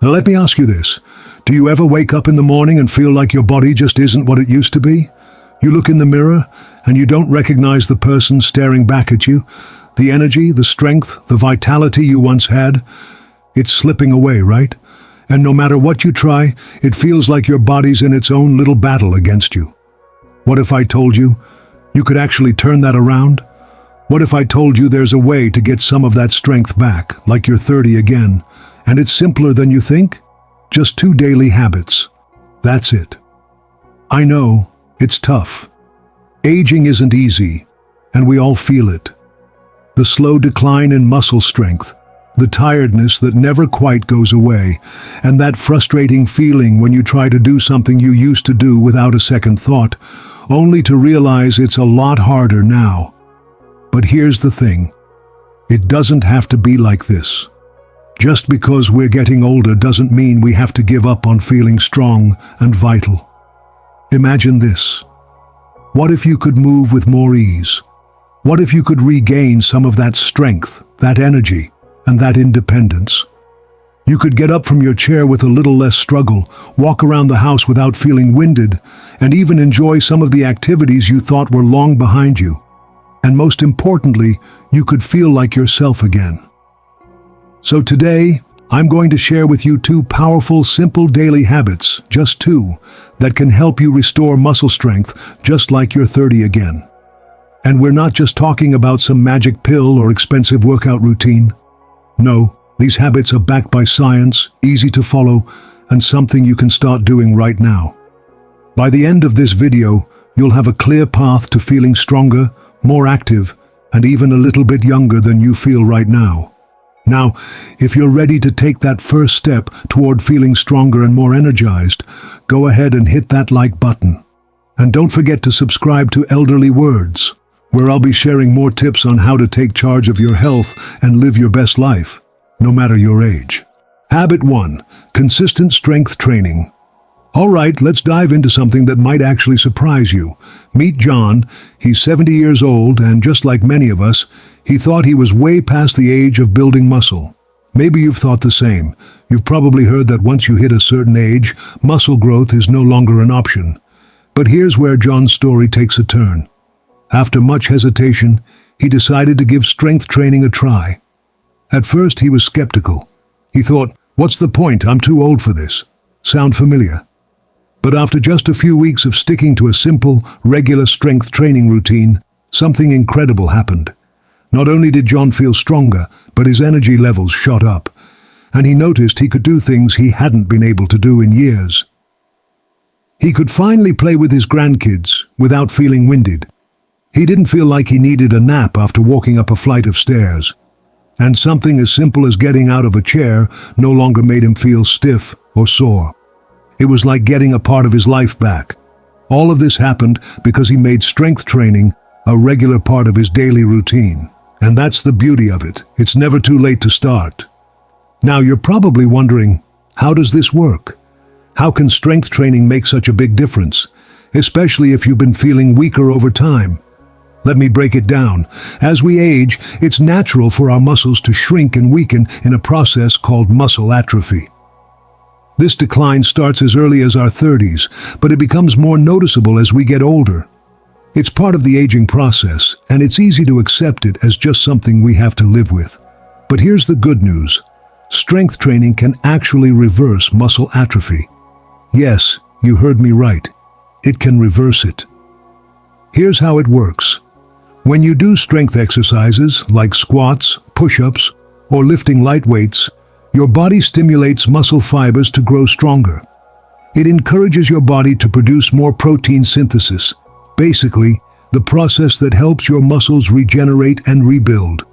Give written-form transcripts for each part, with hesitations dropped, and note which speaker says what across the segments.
Speaker 1: Now let me ask you this. Do you ever wake up in the morning and feel like your body just isn't what it used to be? You look in the mirror and you don't recognize the person staring back at you. The energy, the strength, the vitality you once had, it's slipping away, right? And no matter what you try, it feels like your body's in its own little battle against you. What if I told you you could actually turn that around? What if I told you there's a way to get some of that strength back, like you're 30 again, and it's simpler than you think? Just 2 daily habits. That's it. I know, it's tough. Aging isn't easy, and we all feel it. The slow decline in muscle strength, the tiredness that never quite goes away, and that frustrating feeling when you try to do something you used to do without a second thought, only to realize it's a lot harder now. But here's the thing. It doesn't have to be like this. Just because we're getting older doesn't mean we have to give up on feeling strong and vital. Imagine this. What if you could move with more ease? What if you could regain some of that strength, that energy, and that independence? You could get up from your chair with a little less struggle, walk around the house without feeling winded, and even enjoy some of the activities you thought were long behind you. And most importantly, you could feel like yourself again. So today, I'm going to share with you 2 powerful, simple daily habits, just 2, that can help you restore muscle strength just like you're 30 again. And we're not just talking about some magic pill or expensive workout routine. No, these habits are backed by science, easy to follow, and something you can start doing right now. By the end of this video, you'll have a clear path to feeling stronger, more active, and even a little bit younger than you feel right now. Now, if you're ready to take that first step toward feeling stronger and more energized, go ahead and hit that like button. And don't forget to subscribe to Elderly Words, where I'll be sharing more tips on how to take charge of your health and live your best life, no matter your age. Habit 1. Consistent strength training. All right, let's dive into something that might actually surprise you. Meet John. He's 70 years old, and just like many of us, he thought he was way past the age of building muscle. Maybe you've thought the same. You've probably heard that once you hit a certain age, muscle growth is no longer an option. But here's where John's story takes a turn. After much hesitation, he decided to give strength training a try. At first, he was skeptical. He thought, what's the point? I'm too old for this. Sound familiar? But after just a few weeks of sticking to a simple, regular strength training routine, something incredible happened. Not only did John feel stronger, but his energy levels shot up, and he noticed he could do things he hadn't been able to do in years. He could finally play with his grandkids without feeling winded. He didn't feel like he needed a nap after walking up a flight of stairs. And something as simple as getting out of a chair no longer made him feel stiff or sore. It was like getting a part of his life back. All of this happened because he made strength training a regular part of his daily routine. And that's the beauty of it. It's never too late to start. Now you're probably wondering, how does this work? How can strength training make such a big difference, especially if you've been feeling weaker over time? Let me break it down. As we age, it's natural for our muscles to shrink and weaken in a process called muscle atrophy. This decline starts as early as our 30s, but it becomes more noticeable as we get older. It's part of the aging process, and it's easy to accept it as just something we have to live with. But here's the good news. Strength training can actually reverse muscle atrophy. Yes, you heard me right. It can reverse it. Here's how it works. When you do strength exercises like squats, push-ups, or lifting light weights, your body stimulates muscle fibers to grow stronger. It encourages your body to produce more protein synthesis, basically, the process that helps your muscles regenerate and rebuild.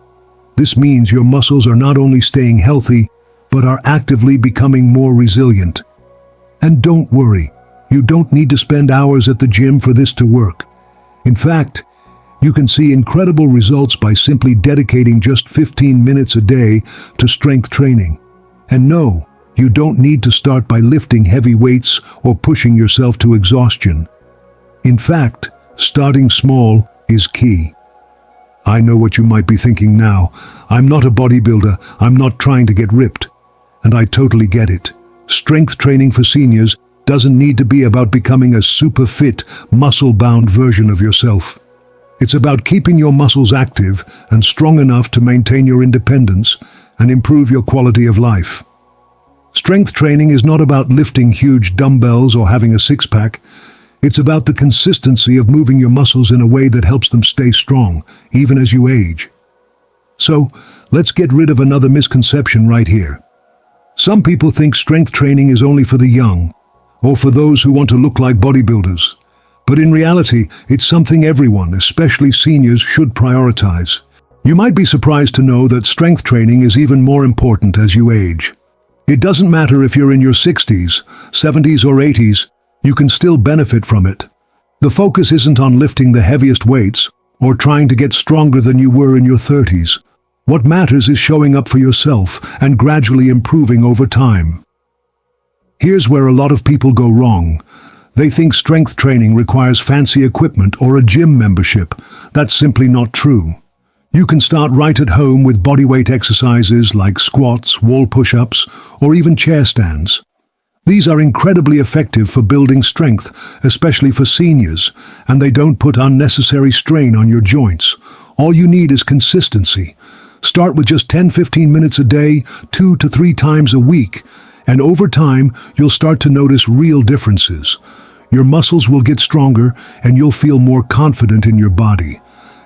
Speaker 1: This means your muscles are not only staying healthy, but are actively becoming more resilient. And don't worry, you don't need to spend hours at the gym for this to work. In fact, you can see incredible results by simply dedicating just 15 minutes a day to strength training. And no, you don't need to start by lifting heavy weights or pushing yourself to exhaustion. In fact, starting small is key. I know what you might be thinking now. I'm not a bodybuilder, I'm not trying to get ripped. And I totally get it. Strength training for seniors doesn't need to be about becoming a super fit, muscle-bound version of yourself. It's about keeping your muscles active and strong enough to maintain your independence and improve your quality of life. Strength training is not about lifting huge dumbbells or having a six-pack. It's about the consistency of moving your muscles in a way that helps them stay strong, even as you age. So, let's get rid of another misconception right here. Some people think strength training is only for the young, or for those who want to look like bodybuilders. But in reality, it's something everyone, especially seniors, should prioritize. You might be surprised to know that strength training is even more important as you age. It doesn't matter if you're in your 60s, 70s or 80s, you can still benefit from it. The focus isn't on lifting the heaviest weights or trying to get stronger than you were in your 30s. What matters is showing up for yourself and gradually improving over time. Here's where a lot of people go wrong. They think strength training requires fancy equipment or a gym membership. That's simply not true. You can start right at home with bodyweight exercises like squats, wall push-ups, or even chair stands. These are incredibly effective for building strength, especially for seniors, and they don't put unnecessary strain on your joints. All you need is consistency. Start with just 10-15 minutes a day, 2 to 3 times a week, and over time, you'll start to notice real differences. Your muscles will get stronger, and you'll feel more confident in your body.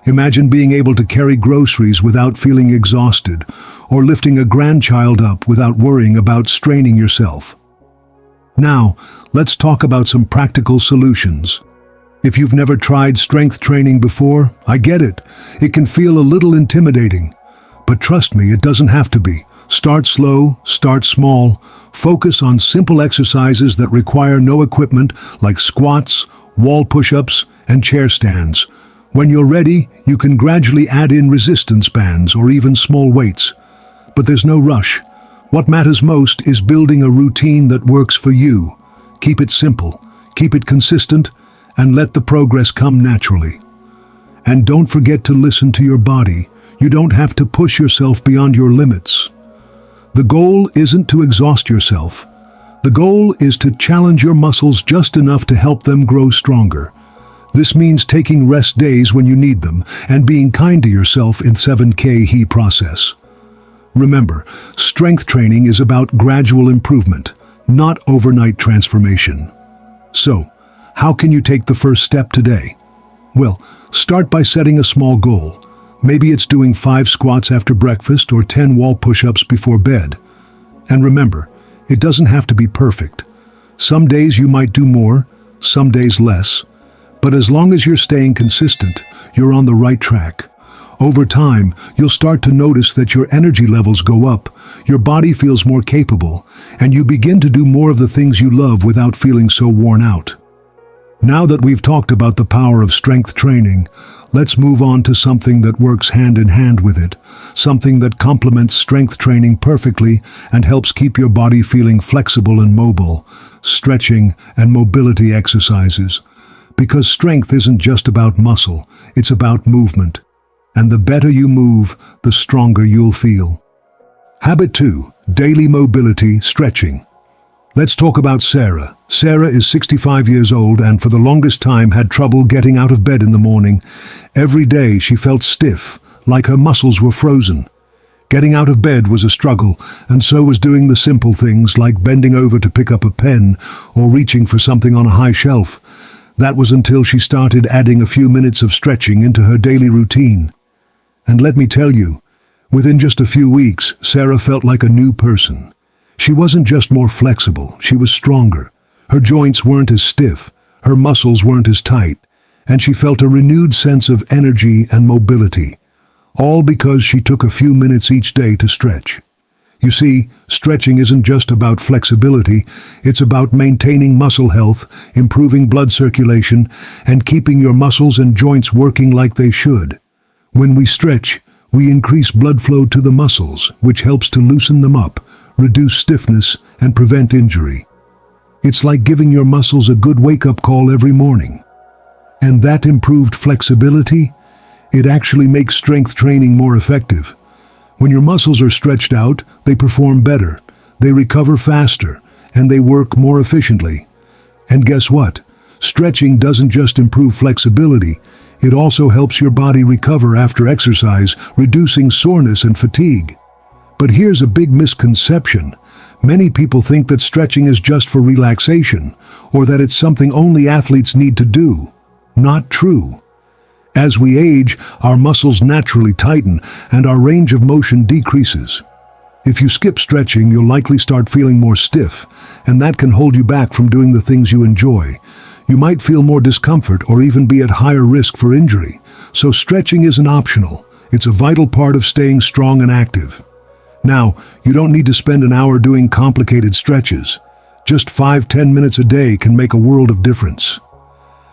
Speaker 1: Imagine being able to carry groceries without feeling exhausted, or lifting a grandchild up without worrying about straining yourself. Now, let's talk about some practical solutions. If you've never tried strength training before, I get it. It can feel a little intimidating. But trust me, it doesn't have to be. Start slow, start small. Focus on simple exercises that require no equipment, like squats, wall push-ups, and chair stands. When you're ready, you can gradually add in resistance bands or even small weights. But there's no rush. What matters most is building a routine that works for you. Keep it simple, keep it consistent, and let the progress come naturally. And don't forget to listen to your body. You don't have to push yourself beyond your limits. The goal isn't to exhaust yourself. The goal is to challenge your muscles just enough to help them grow stronger. This means taking rest days when you need them and being kind to yourself in 7K process. Remember, strength training is about gradual improvement, not overnight transformation. So, how can you take the first step today? Well, start by setting a small goal. Maybe it's doing 5 squats after breakfast or 10 wall push-ups before bed. And remember, it doesn't have to be perfect. Some days you might do more, some days less. But as long as you're staying consistent, you're on the right track. Over time, you'll start to notice that your energy levels go up, your body feels more capable, and you begin to do more of the things you love without feeling so worn out. Now that we've talked about the power of strength training, let's move on to something that works hand in hand with it, something that complements strength training perfectly and helps keep your body feeling flexible and mobile: stretching and mobility exercises. Because strength isn't just about muscle, it's about movement. And the better you move, the stronger you'll feel. Habit 2. Daily mobility, stretching. Let's talk about Sarah. Sarah is 65 years old and for the longest time had trouble getting out of bed in the morning. Every day she felt stiff, like her muscles were frozen. Getting out of bed was a struggle, and so was doing the simple things like bending over to pick up a pen or reaching for something on a high shelf. That was until she started adding a few minutes of stretching into her daily routine. And let me tell you, within just a few weeks, Sarah felt like a new person. She wasn't just more flexible, she was stronger. Her joints weren't as stiff, her muscles weren't as tight, and she felt a renewed sense of energy and mobility, all because she took a few minutes each day to stretch. You see, stretching isn't just about flexibility, it's about maintaining muscle health, improving blood circulation, and keeping your muscles and joints working like they should. When we stretch, we increase blood flow to the muscles, which helps to loosen them up, reduce stiffness, and prevent injury. It's like giving your muscles a good wake-up call every morning. And that improved flexibility, it actually makes strength training more effective. When your muscles are stretched out, they perform better, they recover faster, and they work more efficiently. And guess what? Stretching doesn't just improve flexibility, it also helps your body recover after exercise, reducing soreness and fatigue. But here's a big misconception. Many people think that stretching is just for relaxation, or that it's something only athletes need to do. Not true. As we age, our muscles naturally tighten and our range of motion decreases. If you skip stretching, you'll likely start feeling more stiff, and that can hold you back from doing the things you enjoy. You might feel more discomfort or even be at higher risk for injury. So stretching isn't optional. It's a vital part of staying strong and active. Now, you don't need to spend an hour doing complicated stretches. Just 5-10 minutes a day can make a world of difference.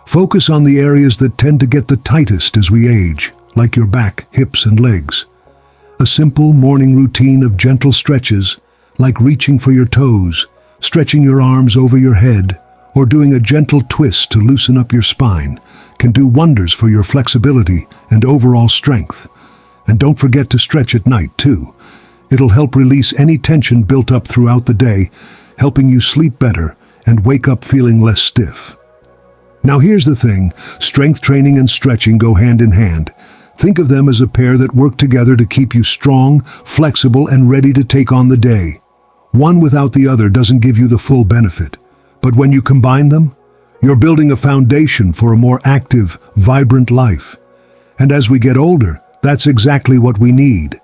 Speaker 1: Focus on the areas that tend to get the tightest as we age, like your back, hips, and legs. A simple morning routine of gentle stretches, like reaching for your toes, stretching your arms over your head, or doing a gentle twist to loosen up your spine, can do wonders for your flexibility and overall strength. And don't forget to stretch at night, too. It'll help release any tension built up throughout the day, helping you sleep better and wake up feeling less stiff. Now here's the thing, strength training and stretching go hand in hand. Think of them as a pair that work together to keep you strong, flexible, and ready to take on the day. One without the other doesn't give you the full benefit. But when you combine them, you're building a foundation for a more active, vibrant life. And as we get older, that's exactly what we need.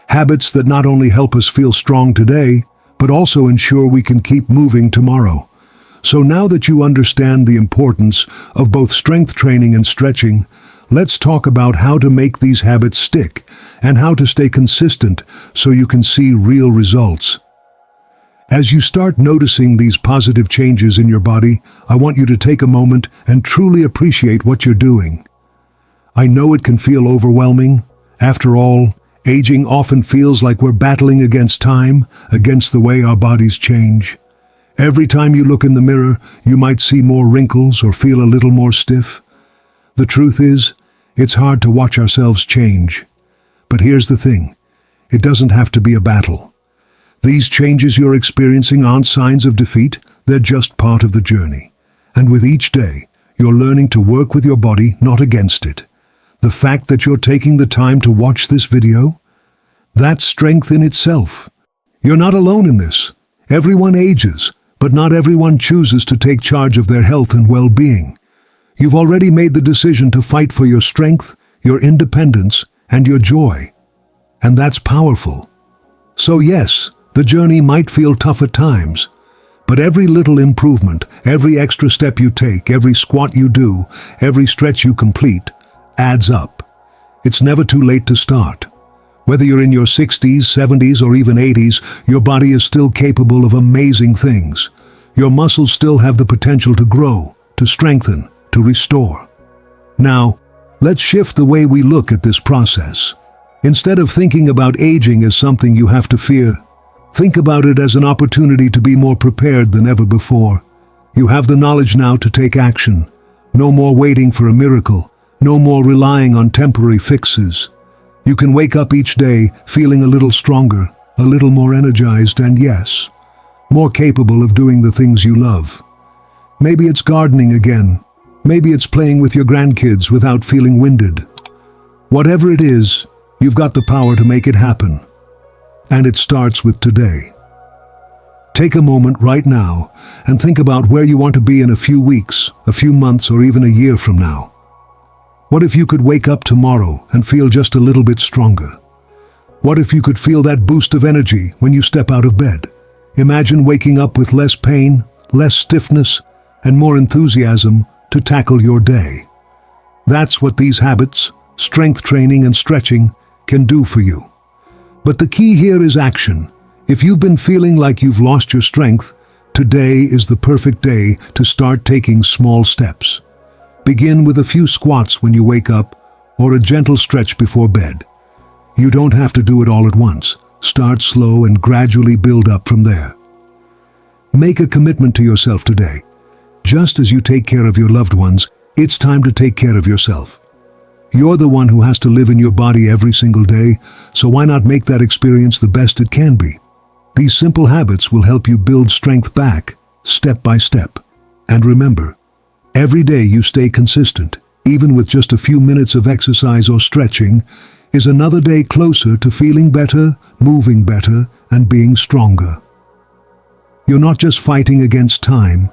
Speaker 1: Habits that not only help us feel strong today, but also ensure we can keep moving tomorrow. So now that you understand the importance of both strength training and stretching, let's talk about how to make these habits stick and how to stay consistent so you can see real results. As you start noticing these positive changes in your body, I want you to take a moment and truly appreciate what you're doing. I know it can feel overwhelming. After all, aging often feels like we're battling against time, against the way our bodies change. Every time you look in the mirror, you might see more wrinkles or feel a little more stiff. The truth is, it's hard to watch ourselves change. But here's the thing, it doesn't have to be a battle. These changes you're experiencing aren't signs of defeat, they're just part of the journey. And with each day, you're learning to work with your body, not against it. The fact that you're taking the time to watch this video, that's strength in itself. You're not alone in this. Everyone ages, but not everyone chooses to take charge of their health and well-being. You've already made the decision to fight for your strength, your independence, and your joy. And that's powerful. So yes, the journey might feel tough at times, but every little improvement, every extra step you take, every squat you do, every stretch you complete, adds up. It's never too late to start. Whether you're in your 60s, 70s, or even 80s, your body is still capable of amazing things. Your muscles still have the potential to grow, to strengthen, to restore. Now, let's shift the way we look at this process. Instead of thinking about aging as something you have to fear, think about it as an opportunity to be more prepared than ever before. You have the knowledge now to take action. No more waiting for a miracle. No more relying on temporary fixes. You can wake up each day feeling a little stronger, a little more energized, and yes, more capable of doing the things you love. Maybe it's gardening again. Maybe it's playing with your grandkids without feeling winded. Whatever it is, you've got the power to make it happen. And it starts with today. Take a moment right now and think about where you want to be in a few weeks, a few months, or even a year from now. What if you could wake up tomorrow and feel just a little bit stronger? What if you could feel that boost of energy when you step out of bed? Imagine waking up with less pain, less stiffness, and more enthusiasm to tackle your day. That's what these habits, strength training and stretching, can do for you. But the key here is action. If you've been feeling like you've lost your strength, today is the perfect day to start taking small steps. Begin with a few squats when you wake up, or a gentle stretch before bed. You don't have to do it all at once. Start slow and gradually build up from there. Make a commitment to yourself today. Just as you take care of your loved ones, it's time to take care of yourself. You're the one who has to live in your body every single day, so why not make that experience the best it can be? These simple habits will help you build strength back, step by step. And remember, every day you stay consistent, even with just a few minutes of exercise or stretching, is another day closer to feeling better, moving better, and being stronger. You're not just fighting against time,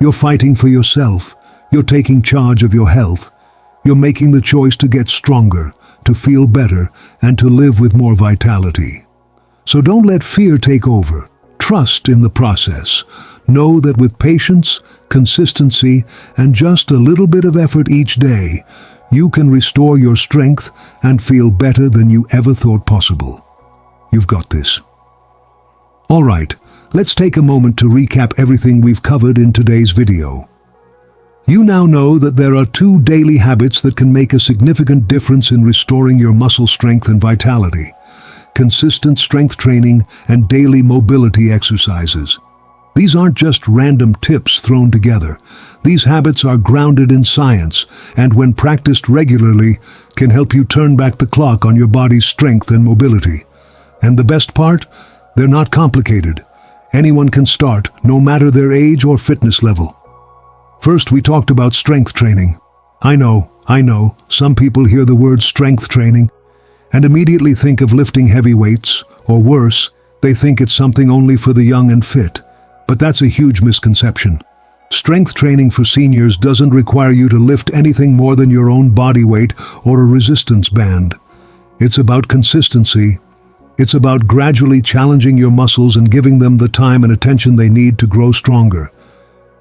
Speaker 1: you're fighting for yourself, you're taking charge of your health, you're making the choice to get stronger, to feel better, and to live with more vitality. So don't let fear take over. Trust in the process. Know that with patience, consistency, and just a little bit of effort each day, you can restore your strength and feel better than you ever thought possible. You've got this. All right, let's take a moment to recap everything we've covered in today's video. You now know that there are 2 daily habits that can make a significant difference in restoring your muscle strength and vitality: consistent strength training and daily mobility exercises. These aren't just random tips thrown together. These habits are grounded in science, and when practiced regularly, can help you turn back the clock on your body's strength and mobility. And the best part? They're not complicated. Anyone can start, no matter their age or fitness level. First, we talked about strength training. I know, some people hear the word strength training and immediately think of lifting heavy weights, or worse, they think it's something only for the young and fit. But that's a huge misconception. Strength training for seniors doesn't require you to lift anything more than your own body weight or a resistance band. It's about consistency. It's about gradually challenging your muscles and giving them the time and attention they need to grow stronger.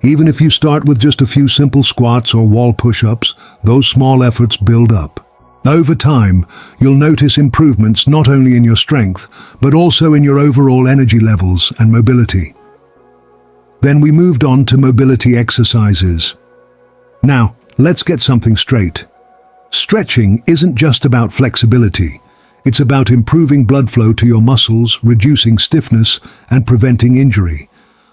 Speaker 1: Even if you start with just a few simple squats or wall push-ups, those small efforts build up. Over time, you'll notice improvements not only in your strength, but also in your overall energy levels and mobility. Then we moved on to mobility exercises. Now, let's get something straight. Stretching isn't just about flexibility. It's about improving blood flow to your muscles, reducing stiffness, and preventing injury.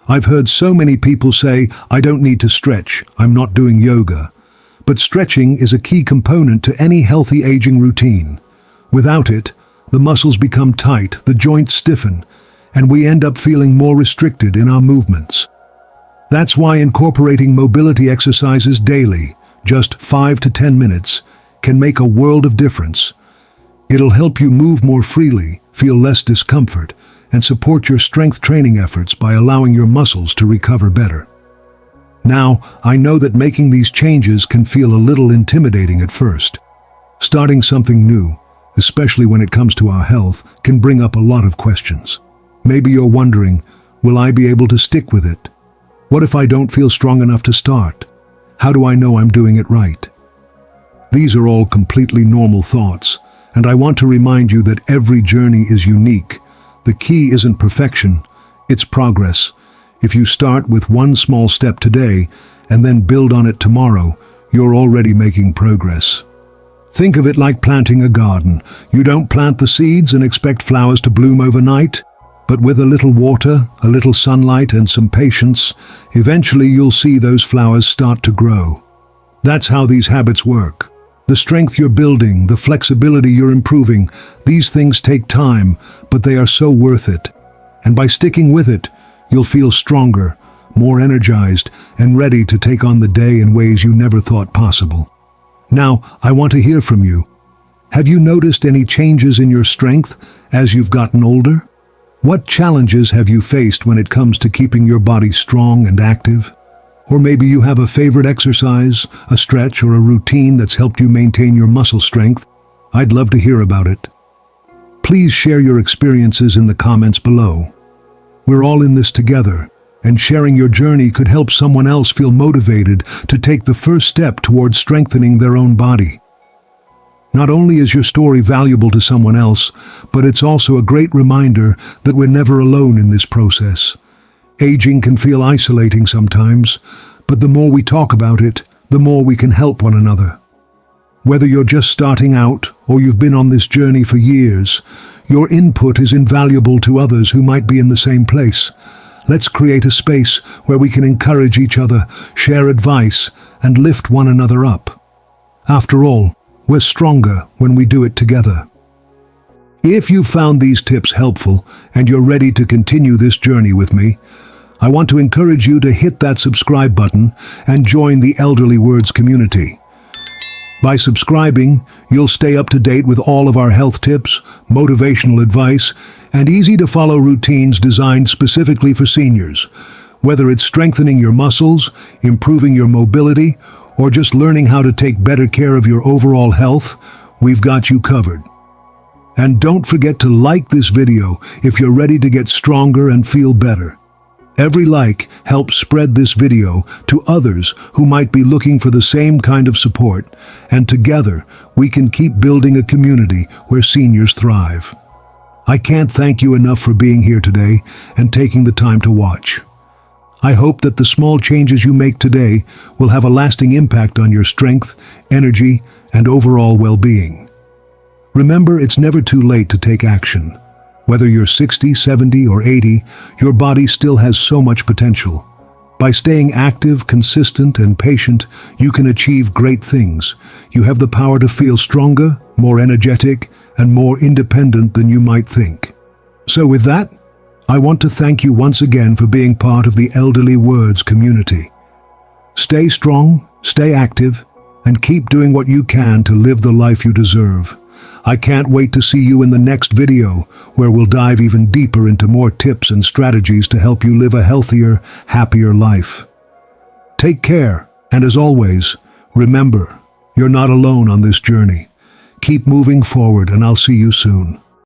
Speaker 1: I've heard so many people say, "I don't need to stretch, I'm not doing yoga." But stretching is a key component to any healthy aging routine. Without it, the muscles become tight, the joints stiffen, and we end up feeling more restricted in our movements. That's why incorporating mobility exercises daily, just 5 to 10 minutes, can make a world of difference. It'll help you move more freely, feel less discomfort, and support your strength training efforts by allowing your muscles to recover better. Now, I know that making these changes can feel a little intimidating at first. Starting something new, especially when it comes to our health, can bring up a lot of questions. Maybe you're wondering, will I be able to stick with it? What if I don't feel strong enough to start? How do I know I'm doing it right? These are all completely normal thoughts, and I want to remind you that every journey is unique. The key isn't perfection, it's progress. If you start with one small step today and then build on it tomorrow, you're already making progress. Think of it like planting a garden. You don't plant the seeds and expect flowers to bloom overnight, but with a little water, a little sunlight, and some patience, eventually you'll see those flowers start to grow. That's how these habits work. The strength you're building, the flexibility you're improving, these things take time, but they are so worth it. And by sticking with it, you'll feel stronger, more energized, and ready to take on the day in ways you never thought possible. Now, I want to hear from you. Have you noticed any changes in your strength as you've gotten older? What challenges have you faced when it comes to keeping your body strong and active? Or maybe you have a favorite exercise, a stretch, or a routine that's helped you maintain your muscle strength. I'd love to hear about it. Please share your experiences in the comments below. We're all in this together, and sharing your journey could help someone else feel motivated to take the first step towards strengthening their own body. Not only is your story valuable to someone else, but it's also a great reminder that we're never alone in this process. Aging can feel isolating sometimes, but the more we talk about it, the more we can help one another. Whether you're just starting out or you've been on this journey for years, your input is invaluable to others who might be in the same place. Let's create a space where we can encourage each other, share advice, and lift one another up. After all, we're stronger when we do it together. If you found these tips helpful and you're ready to continue this journey with me, I want to encourage you to hit that subscribe button and join the Elderly Words community. By subscribing, you'll stay up to date with all of our health tips, motivational advice, and easy-to-follow routines designed specifically for seniors. Whether it's strengthening your muscles, improving your mobility, or just learning how to take better care of your overall health, we've got you covered. And don't forget to like this video if you're ready to get stronger and feel better. Every like helps spread this video to others who might be looking for the same kind of support, and together we can keep building a community where seniors thrive. I can't thank you enough for being here today and taking the time to watch. I hope that the small changes you make today will have a lasting impact on your strength, energy, and overall well-being. Remember, it's never too late to take action. Whether you're 60, 70, or 80, your body still has so much potential. By staying active, consistent, and patient, you can achieve great things. You have the power to feel stronger, more energetic, and more independent than you might think. So with that, I want to thank you once again for being part of the Elderly Words community. Stay strong, stay active, and keep doing what you can to live the life you deserve. I can't wait to see you in the next video, where we'll dive even deeper into more tips and strategies to help you live a healthier, happier life. Take care, and as always, remember, you're not alone on this journey. Keep moving forward, and I'll see you soon.